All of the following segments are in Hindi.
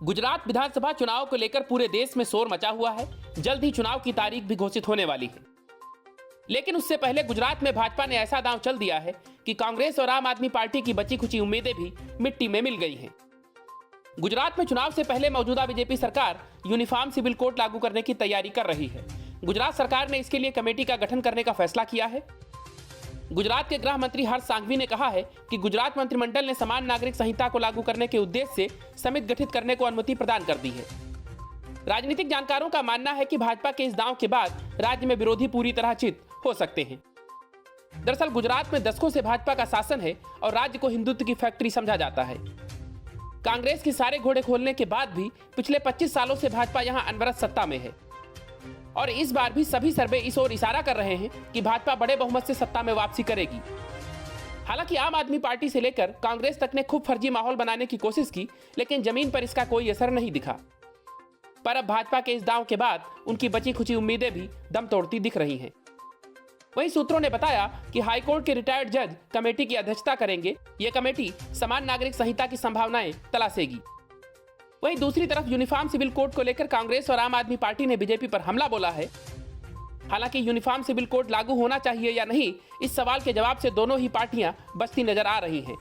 गुजरात विधानसभा चुनाव को लेकर पूरे देश में शोर मचा हुआ है। जल्द ही चुनाव की तारीख भी घोषित होने वाली है। लेकिन उससे पहले गुजरात में भाजपा ने ऐसा दांव चल दिया है कि कांग्रेस और आम आदमी पार्टी की बची खुची उम्मीदें भी मिट्टी में मिल गई हैं। गुजरात में चुनाव से पहले मौजूदा बीजेपी सरकार यूनिफॉर्म सिविल कोड लागू करने की तैयारी कर रही है। गुजरात सरकार ने इसके लिए कमेटी का गठन करने का फैसला किया है। गुजरात के गृह मंत्री हर्ष सांघवी ने कहा है कि गुजरात मंत्रिमंडल ने समान नागरिक संहिता को लागू करने के उद्देश्य से समिति गठित करने को अनुमति प्रदान कर दी है। राजनीतिक जानकारों का मानना है कि भाजपा के इस दांव के बाद राज्य में विरोधी पूरी तरह चित हो सकते हैं। दरअसल गुजरात में दशकों से भाजपा का शासन है और राज्य को हिंदुत्व की फैक्ट्री समझा जाता है। कांग्रेस के सारे घोड़े खोलने के बाद भी पिछले 25 सालों से भाजपा यहां अनवरत सत्ता में है और इस बार भी सभी सर्वे इस ओर इशारा कर रहे हैं कि भाजपा बड़े बहुमत से सत्ता में वापसी करेगी। हालांकि आम आदमी पार्टी से लेकर कांग्रेस तक ने खूब फर्जी माहौल बनाने की कोशिश की, लेकिन जमीन पर इसका कोई असर नहीं दिखा। पर अब भाजपा के इस दांव के बाद उनकी बची खुची उम्मीदें भी दम तोड़ती दिख रही हैं। वहीं सूत्रों ने बताया कि हाईकोर्ट के रिटायर्ड जज कमेटी की अध्यक्षता करेंगे। ये कमेटी समान नागरिक संहिता की संभावनाएं तलाशेगी। वहीं दूसरी तरफ यूनिफॉर्म सिविल कोड को लेकर कांग्रेस और आम आदमी पार्टी ने बीजेपी पर हमला बोला है। हालांकि यूनिफॉर्म सिविल कोड लागू होना चाहिए या नहीं, इस सवाल के जवाब से दोनों ही पार्टियां बचती नजर आ रही हैं।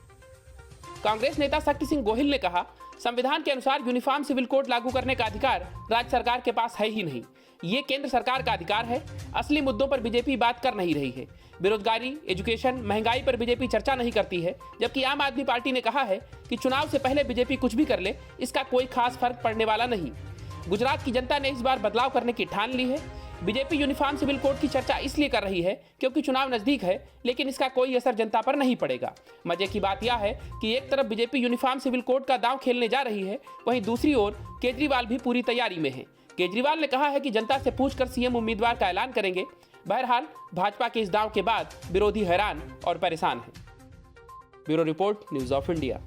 कांग्रेस नेता शक्ति सिंह गोहिल ने कहा, संविधान के अनुसार यूनिफॉर्म सिविल कोड लागू करने का अधिकार राज्य सरकार के पास है ही नहीं। ये केंद्र सरकार का अधिकार है। असली मुद्दों पर बीजेपी बात कर नहीं रही है। बेरोजगारी, एजुकेशन, महंगाई पर बीजेपी चर्चा नहीं करती है, जबकि आम आदमी पार्टी ने कहा है कि चुनाव से पहले बीजेपी कुछ भी कर ले, इसका कोई खास फर्क पड़ने वाला नहीं। गुजरात की जनता ने इस बार बदलाव करने की ठान ली है। बीजेपी यूनिफॉर्म सिविल कोड की चर्चा इसलिए कर रही है क्योंकि चुनाव नजदीक है, लेकिन इसका कोई असर जनता पर नहीं पड़ेगा। मजे की बात यह है कि एक तरफ बीजेपी यूनिफॉर्म सिविल कोड का दांव खेलने जा रही है, वहीं दूसरी ओर केजरीवाल भी पूरी तैयारी में है। केजरीवाल ने कहा है कि जनता से पूछकर सीएम उम्मीदवार का ऐलान करेंगे। बहरहाल भाजपा के इस दांव के बाद विरोधी हैरान और परेशान हैं। Bureau report, news of India.